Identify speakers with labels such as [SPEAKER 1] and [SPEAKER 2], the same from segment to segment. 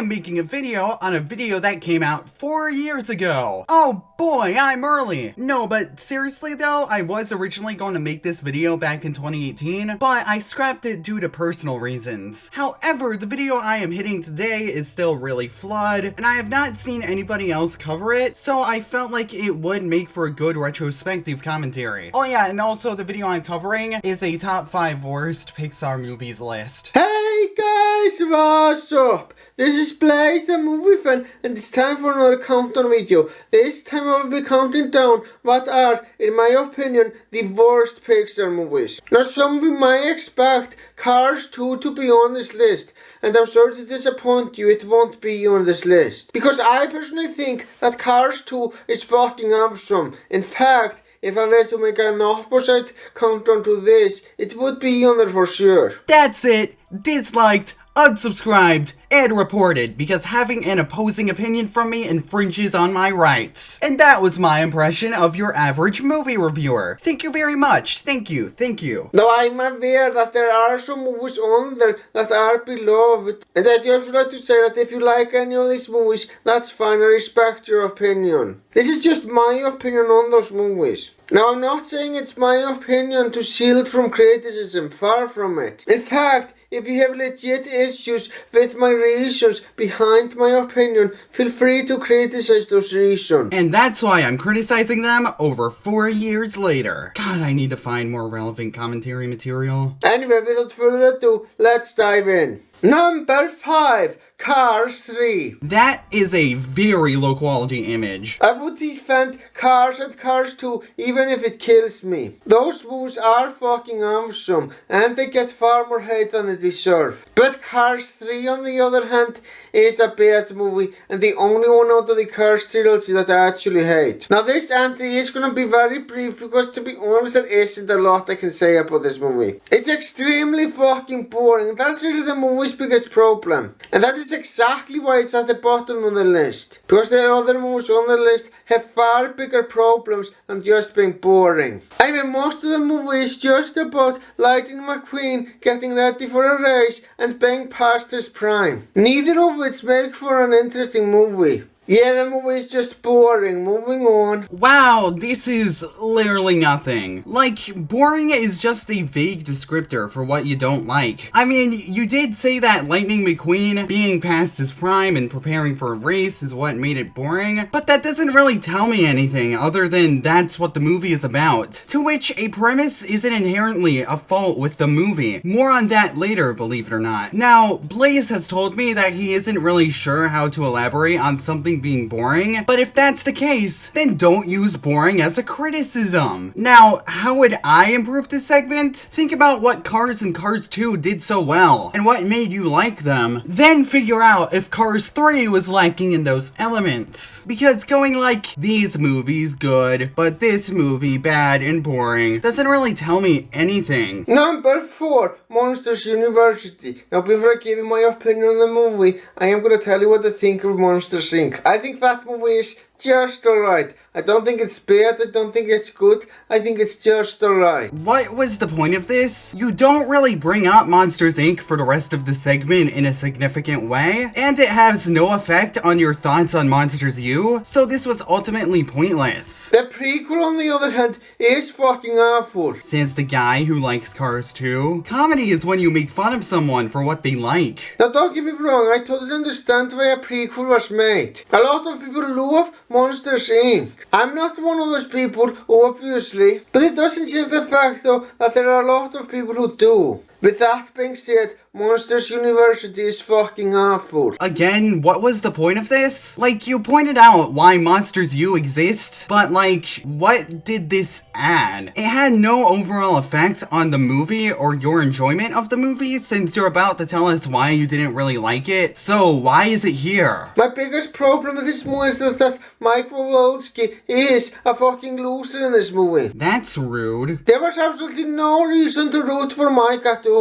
[SPEAKER 1] am making a video on a video that came out 4 years ago. Oh boy, I'm early. No, but seriously though, I was originally going to make this video back in 2018, but I scrapped it due to personal reasons. However, the video I am hitting today is still really flawed, and I have not seen anybody else cover it, so I felt like it would make for a good retrospective commentary. Oh yeah, and also the video I'm covering is a top 5 worst Pixar movies list.
[SPEAKER 2] Hey guys, what's up? This is Blaze the movie fan, and it's time for another countdown video. This time I will be counting down what are, in my opinion, the worst Pixar movies. Now some of you might expect Cars 2 to be on this list, and I'm sorry to disappoint you, it won't be on this list. Because I personally think that Cars 2 is fucking awesome. In fact, if I were to make an opposite countdown to this, it would be on there for sure.
[SPEAKER 1] That's it. Disliked, unsubscribed, and reported, because having an opposing opinion from me infringes on my rights. And that was my impression of your average movie reviewer. Thank you very much. Thank you. Thank you.
[SPEAKER 2] Now I'm aware that there are some movies on there that are beloved, and I just would like to say that if you like any of these movies, that's fine, I respect your opinion. This is just my opinion on those movies. Now I'm not saying it's my opinion to shield from criticism, far from it. In fact, if you have legit issues with my reasons behind my opinion, feel free to criticize those reasons.
[SPEAKER 1] And that's why I'm criticizing them over 4 years later. God, I need to find more relevant commentary material.
[SPEAKER 2] Anyway, without further ado, let's dive in. Number 5. Cars 3.
[SPEAKER 1] That is a very low quality image.
[SPEAKER 2] I would defend Cars and Cars 2 even if it kills me. Those movies are fucking awesome and they get far more hate than they deserve. But Cars 3 on the other hand is a bad movie and the only one out of the Cars trilogy that I actually hate. Now this entry is gonna be very brief because to be honest there isn't a lot I can say about this movie. It's extremely fucking boring and that's really the movie's biggest problem. And that is exactly why it's at the bottom of the list. Because the other movies on the list have far bigger problems than just being boring. I mean, most of the movie is just about Lightning McQueen getting ready for a race and being past his prime. Neither of which make for an interesting movie. Yeah, the movie is just boring. Moving on.
[SPEAKER 1] Wow, this is literally nothing. Like, boring is just a vague descriptor for what you don't like. I mean, you did say that Lightning McQueen being past his prime and preparing for a race is what made it boring, but that doesn't really tell me anything other than that's what the movie is about. To which a premise isn't inherently a fault with the movie. More on that later, believe it or not. Now, Blaze has told me that he isn't really sure how to elaborate on something being boring, but if that's the case, then don't use boring as a criticism. Now, how would I improve this segment? Think about what Cars and Cars 2 did so well, and what made you like them. Then figure out if Cars 3 was lacking in those elements. Because going like, these movies good, but this movie bad and boring, doesn't really tell me anything.
[SPEAKER 2] Number 4. Monsters University. Now before I give you my opinion on the movie, I am gonna tell you what I think of Monsters Inc. I think that movie is just alright. I don't think it's bad, I don't think it's good, I think it's just alright.
[SPEAKER 1] What was the point of this? You don't really bring up Monsters Inc. for the rest of the segment in a significant way, and it has no effect on your thoughts on Monsters U, so this was ultimately pointless.
[SPEAKER 2] The prequel on the other hand is fucking awful.
[SPEAKER 1] Says the guy who likes Cars 2. Comedy is when you make fun of someone for what they like.
[SPEAKER 2] Now don't get me wrong, I totally understand why a prequel was made. A lot of people love Monsters Inc. I'm not one of those people, obviously, but it doesn't change the fact though that there are a lot of people who do. With that being said, Monsters University is fucking awful.
[SPEAKER 1] Again, what was the point of this? Like, you pointed out why Monsters U exists, but like, what did this add? It had no overall effect on the movie or your enjoyment of the movie, since you're about to tell us why you didn't really like it, so why is it here?
[SPEAKER 2] My biggest problem with this movie is that Mike Wally is a fucking loser in this movie.
[SPEAKER 1] That's rude.
[SPEAKER 2] There was absolutely no reason to root for Mike at all.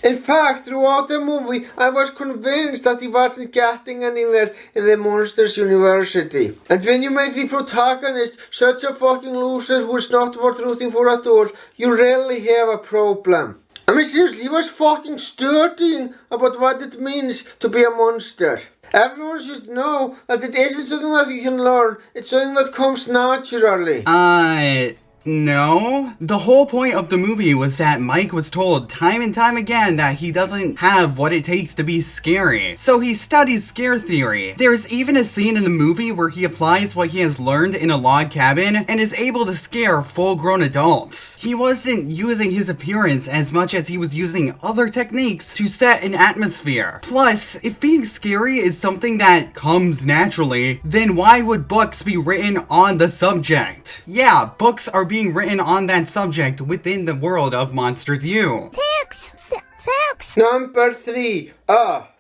[SPEAKER 2] In fact, throughout the movie, I was convinced that he wasn't getting anywhere in the Monsters University. And when you make the protagonist such a fucking loser who is not worth rooting for at all, you really have a problem. I mean seriously, he was fucking studying about what it means to be a monster. Everyone should know that it isn't something that you can learn, it's something that comes naturally.
[SPEAKER 1] No. The whole point of the movie was that Mike was told time and time again that he doesn't have what it takes to be scary. So he studies scare theory. There's even a scene in the movie where he applies what he has learned in a log cabin and is able to scare full-grown adults. He wasn't using his appearance as much as he was using other techniques to set an atmosphere. Plus, if being scary is something that comes naturally, then why would books be written on the subject? Yeah, books are being written on that subject within the world of Monsters U.
[SPEAKER 3] Six.
[SPEAKER 2] Number 3, up.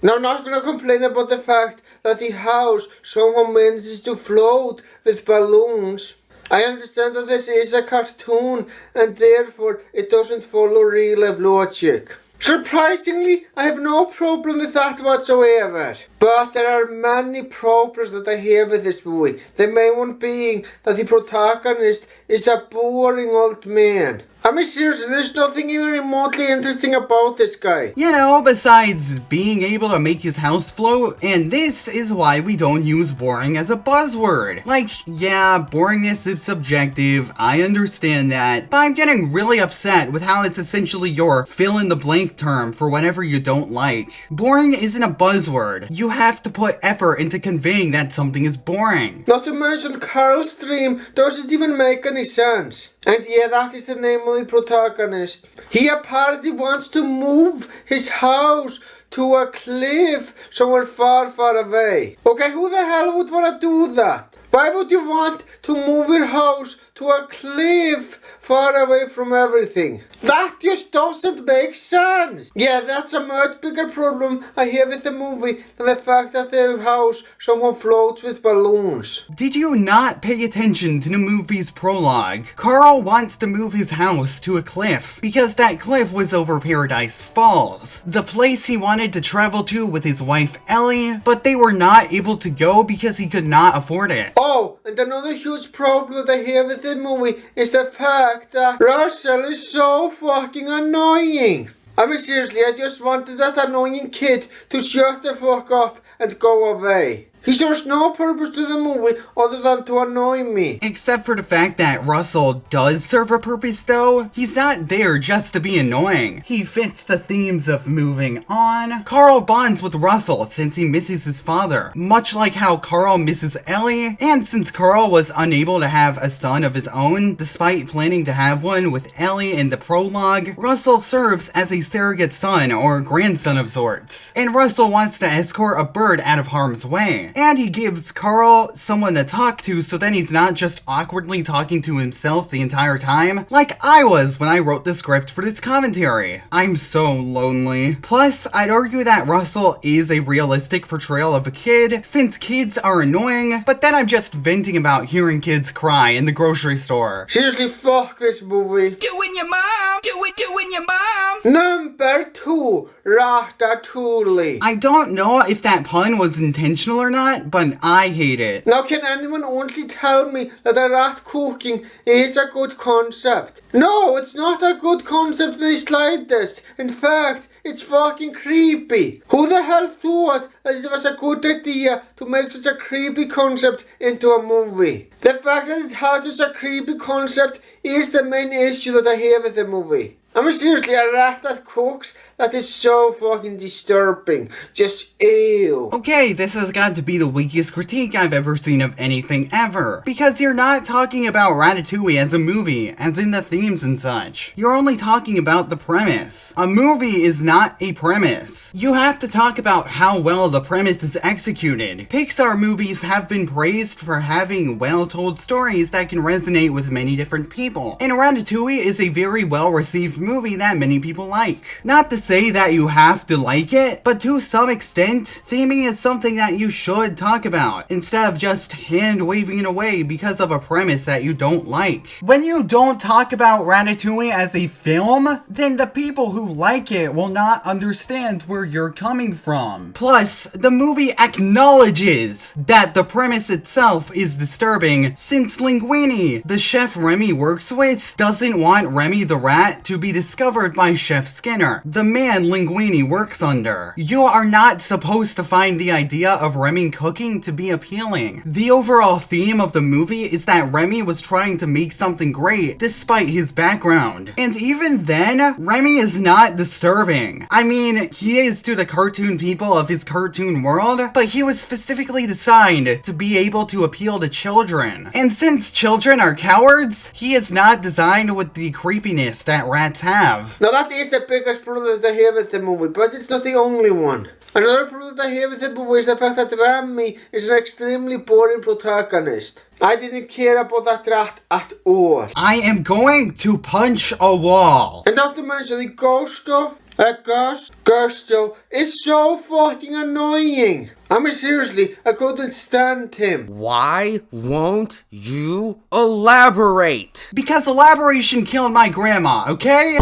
[SPEAKER 2] Now I'm not gonna complain about the fact that the house somehow manages to float with balloons. I understand that this is a cartoon and therefore it doesn't follow real life logic. Surprisingly, I have no problem with that whatsoever. But there are many problems that I have with this movie. The main one being that the protagonist is a boring old man. I mean seriously, there's nothing even remotely interesting about this guy.
[SPEAKER 1] You know, besides being able to make his house float, and this is why we don't use boring as a buzzword. Like, yeah, boringness is subjective, I understand that, but I'm getting really upset with how it's essentially your fill-in-the-blank term for whatever you don't like. Boring isn't a buzzword. You have to put effort into conveying that something is boring.
[SPEAKER 2] Not to mention Carl's dream doesn't even make any sense. And yeah, that is the name of the protagonist. He apparently wants to move his house to a cliff somewhere far, far away. Okay, who the hell would want to do that? Why would you want to move your house to a cliff far away from everything? That just doesn't make sense. Yeah, that's a much bigger problem I have with the movie than the fact that the house somehow floats with balloons.
[SPEAKER 1] Did you not pay attention to the movie's prologue? Carl wants to move his house to a cliff because that cliff was over Paradise Falls, the place he wanted to travel to with his wife Ellie, but they were not able to go because he could not afford it.
[SPEAKER 2] Oh, and another huge problem that I have with the movie is the fact that Russell is so fucking annoying. I mean seriously, I just wanted that annoying kid to shut the fuck up and go away. He serves no purpose to the movie other than to annoy me.
[SPEAKER 1] Except for the fact that Russell does serve a purpose though. He's not there just to be annoying. He fits the themes of moving on. Carl bonds with Russell since he misses his father, much like how Carl misses Ellie, and since Carl was unable to have a son of his own, despite planning to have one with Ellie in the prologue, Russell serves as a surrogate son or grandson of sorts. And Russell wants to escort a bird out of harm's way. And he gives Carl someone to talk to so then he's not just awkwardly talking to himself the entire time, like I was when I wrote the script for this commentary. I'm so lonely. Plus, I'd argue that Russell is a realistic portrayal of a kid, since kids are annoying, but then I'm just venting about hearing kids cry in the grocery store.
[SPEAKER 2] Seriously, fuck this movie.
[SPEAKER 3] Doing your mom. Doing your mom.
[SPEAKER 2] Number 2, Ratatouille.
[SPEAKER 1] I don't know if that pun was intentional or not, but I hate it.
[SPEAKER 2] Now can anyone honestly tell me that a rat cooking is a good concept? No, it's not a good concept in the slightest. In fact, it's fucking creepy. Who the hell thought that it was a good idea to make such a creepy concept into a movie? The fact that it has such a creepy concept is the main issue that I have with the movie. I mean seriously, a rat that cooks, that is so fucking disturbing. Just ew.
[SPEAKER 1] Okay, this has got to be the weakest critique I've ever seen of anything ever. Because you're not talking about Ratatouille as a movie, as in the themes and such. You're only talking about the premise. A movie is not a premise. You have to talk about how well the premise is executed. Pixar movies have been praised for having well-told stories that can resonate with many different people. And Ratatouille is a very well-received movie that many people like. Not to say that you have to like it, but to some extent, theming is something that you should talk about, instead of just hand-waving it away because of a premise that you don't like. When you don't talk about Ratatouille as a film, then the people who like it will not understand where you're coming from. Plus, the movie acknowledges that the premise itself is disturbing, since Linguini, the chef Remy works with, doesn't want Remy the rat to be discovered by Chef Skinner, the man Linguini works under. You are not supposed to find the idea of Remy cooking to be appealing. The overall theme of the movie is that Remy was trying to make something great despite his background. And even then, Remy is not disturbing. I mean, he is to the cartoon people of his cartoon world, but he was specifically designed to be able to appeal to children. And since children are cowards, he is not designed with the creepiness that rats have.
[SPEAKER 2] Now that is the biggest problem that I have with the movie, but it's not the only one. Another problem that I have with the movie is the fact that Remy is an extremely boring protagonist. I didn't care about that rat at all.
[SPEAKER 1] I am going to punch a wall.
[SPEAKER 2] And not to mention the ghost stuff. Ghost stuff is so fucking annoying. I mean, seriously, I couldn't stand him.
[SPEAKER 4] Why won't you elaborate?
[SPEAKER 1] Because elaboration killed my grandma, okay?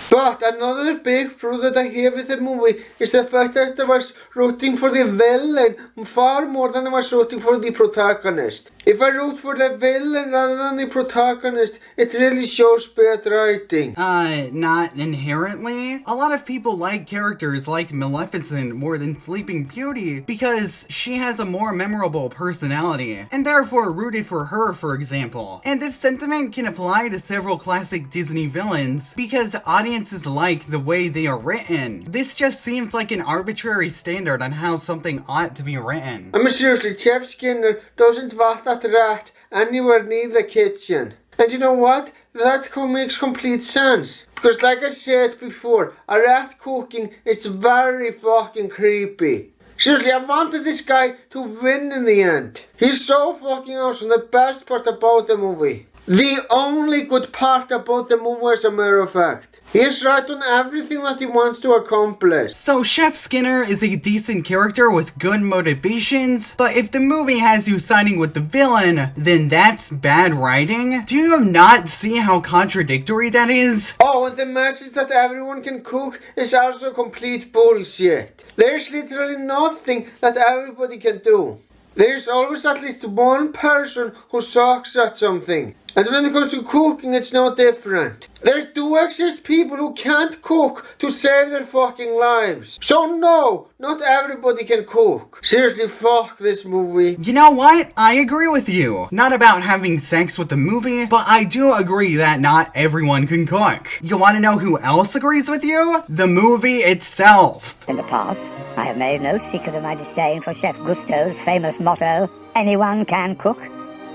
[SPEAKER 2] But another big problem that I have with the movie is the fact that I was rooting for the villain far more than I was rooting for the protagonist. If I root for the villain rather than the protagonist, it really shows bad writing.
[SPEAKER 1] Not inherently. A lot of people like characters like Maleficent more than Sleeping Beauty because she has a more memorable personality, and therefore rooted for her, for example. And this sentiment can apply to several classic Disney villains because audiences like the way they are written. This just seems like an arbitrary standard on how something ought to be written.
[SPEAKER 2] I mean, seriously, Chef Skinner doesn't want that rat anywhere near the kitchen. And you know what? That makes complete sense. Because like I said before, a rat cooking is very fucking creepy. Seriously, I wanted this guy to win in the end. He's so fucking awesome. The best part about the movie. The only good part about the movie, as a matter of fact. He's right on everything that he wants to accomplish.
[SPEAKER 1] So Chef Skinner is a decent character with good motivations, but if the movie has you siding with the villain, then that's bad writing? Do you not see how contradictory that is?
[SPEAKER 2] Oh, and the message that everyone can cook is also complete bullshit. There's literally nothing that everybody can do. There's always at least one person who sucks at something. And when it comes to cooking, it's no different. There do exist people who can't cook to save their fucking lives. So no, not everybody can cook. Seriously, fuck this movie.
[SPEAKER 1] You know what? I agree with you. Not about having sex with the movie, but I do agree that not everyone can cook. You want to know who else agrees with you? The movie itself.
[SPEAKER 5] In the past, I have made no secret of my disdain for Chef Gusteau's famous motto, anyone can cook.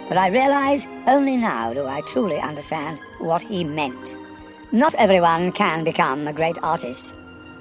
[SPEAKER 5] But I realize only now do I truly understand what he meant. Not everyone can become a great artist,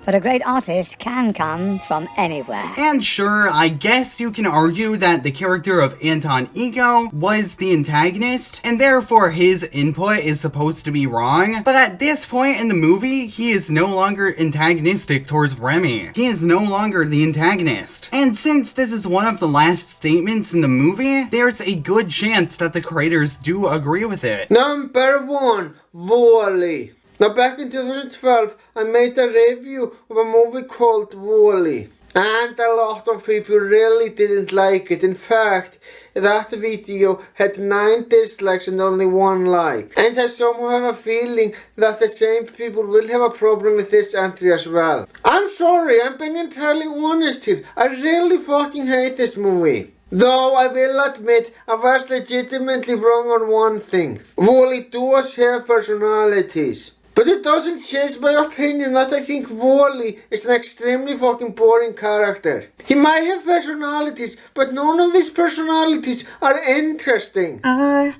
[SPEAKER 5] but a great artist can come from anywhere.
[SPEAKER 1] And sure, I guess you can argue that the character of Anton Ego was the antagonist, and therefore his input is supposed to be wrong, but at this point in the movie, he is no longer antagonistic towards Remy. He is no longer the antagonist. And since this is one of the last statements in the movie, there's a good chance that the creators do agree with it.
[SPEAKER 2] Number 1, Wally. Now back in 2012, I made a review of a movie called Wally. And a lot of people really didn't like it. In fact, that video had 9 dislikes and only 1 like. And I somehow have a feeling that the same people will have a problem with this entry as well. I'm sorry, I'm being entirely honest here. I really fucking hate this movie. Though I will admit, I was legitimately wrong on one thing. Wally does have personalities. But it doesn't change my opinion that I think Wally is an extremely fucking boring character. He might have personalities, but none of these personalities are interesting.
[SPEAKER 1] I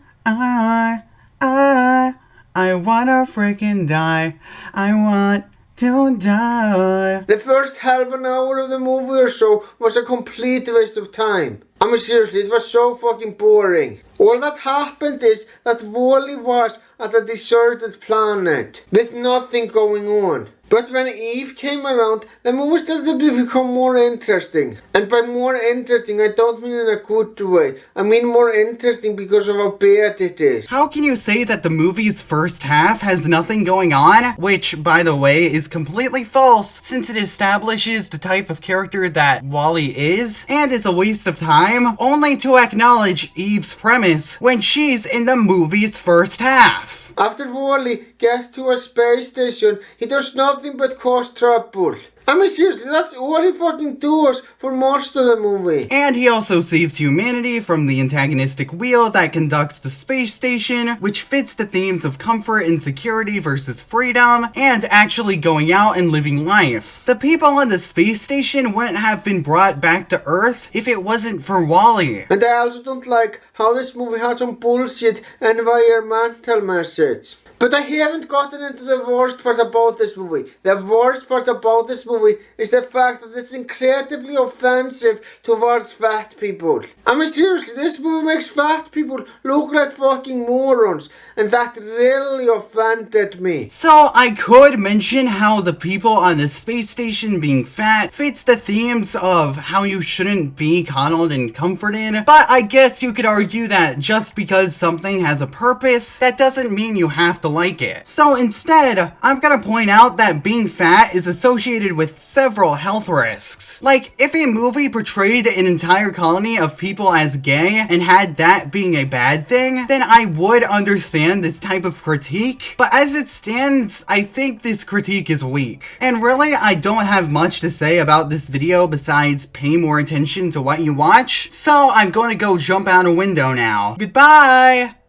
[SPEAKER 1] wanna freaking die. I want to die.
[SPEAKER 2] The first half an hour of the movie or so was a complete waste of time. I mean, seriously, it was so fucking boring. All that happened is that Wally was at a deserted planet with nothing going on. But when Eve came around, the movie started to become more interesting. And by more interesting, I don't mean in a good way. I mean more interesting because of how bad it is.
[SPEAKER 1] How can you say that the movie's first half has nothing going on? Which, by the way, is completely false, since it establishes the type of character that Wally is, and is a waste of time, only to acknowledge Eve's premise when she's in the movie's first half.
[SPEAKER 2] After Wally gets to a space station, he does nothing but cause trouble. I mean, seriously, that's all he fucking does for most of the movie.
[SPEAKER 1] And he also saves humanity from the antagonistic wheel that conducts the space station, which fits the themes of comfort and security versus freedom, and actually going out and living life. The people on the space station wouldn't have been brought back to Earth if it wasn't for Wally.
[SPEAKER 2] And I also don't like how this movie has some bullshit environmental message. But I haven't gotten into the worst part about this movie. The worst part about this movie is the fact that it's incredibly offensive towards fat people. I mean, seriously, this movie makes fat people look like fucking morons, and that really offended me.
[SPEAKER 1] So I could mention how the people on the space station being fat fits the themes of how you shouldn't be coddled and comforted, but I guess you could argue that just because something has a purpose, that doesn't mean you have to like it. So instead, I'm gonna point out that being fat is associated with several health risks. Like, if a movie portrayed an entire colony of people as gay and had that being a bad thing, then I would understand this type of critique, but as it stands, I think this critique is weak. And really, I don't have much to say about this video besides pay more attention to what you watch, so I'm gonna go jump out a window now. Goodbye!